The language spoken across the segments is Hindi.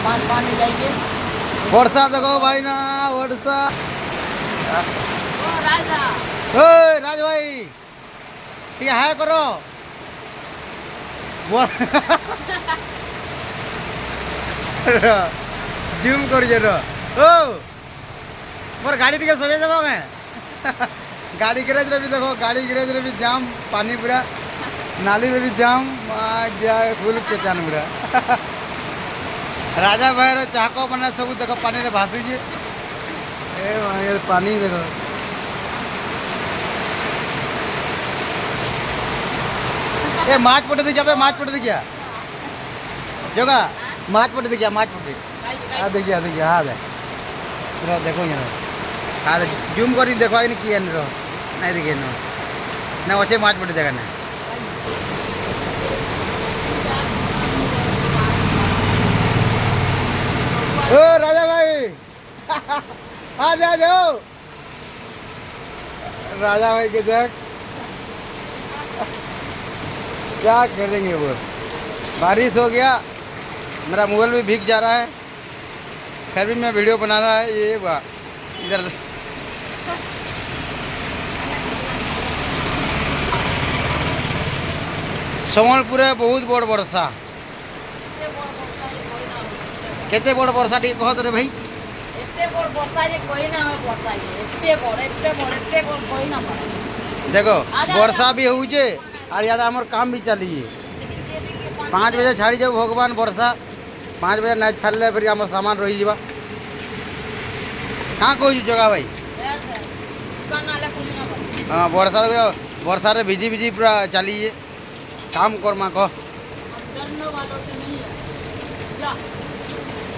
पानी जाइए वर्षा देखो भाई ना वर्षा। राजा राज भाई टिके हाय करो जूम कर ओ मोर गाड़ी टिके सजाई देबो के गाड़ी गैरेज रे भी देखो गाड़ी गैरेज रे भी जाम पानी पूरा नाली रे भी जाम गया फुल पेचान पूरा राजा भाई रो चाको बना सब देखो पानी रे भासु जे ए भाई पानी देखो ए माछ पटे देखिया बे माछ पटे देखिया जोगा माछ पटे देखिया माछ पटे आ देखिया देखिया हां दे रो देखो यहाँ हां दे जूम करी देखो आइने किया न रो नहीं देखिए न ना अच्छे माछ पटे देखा ना ओ राजा भाई आ जाओ राजा भाई के देख क्या करेंगे वो बारिश हो गया मेरा मोबाइल भी भीग जा रहा है फिर भी मैं वीडियो बना रहा है ये वाह इधर संबलपुर बहुत बड़ वर्षा केते बड़ वर्षा टी कहत रे भाई एते बड़ वर्षा जे कोई ना हो वर्षा ये एते बड़ कोई ना पड़े देखो वर्षा भी होउजे और यार हमर काम भी चलिए 5 बजे छाड़ी जाओ भगवान वर्षा 5 बजे नहीं छाड़ले फिर हमर सामान रही जीवा कहाँ कह जगह भाई हाँ वर्षा रे भिजी भिजी पूरा चलिए काम करमा कह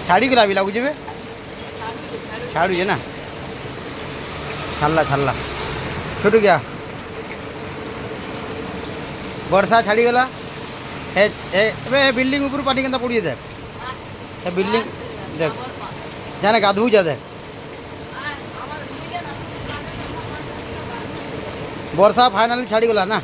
छाड़ी गला भी लगुचे छाड़ू है ना छाड़ला छुट गया वर्षा छाड़ी गला ए बिल्डिंग ऊपर पानी के पड़ी देख बिल्डिंग देख जाने गाधू जा देख वर्षा फाइनाली छाड़ी गला ना।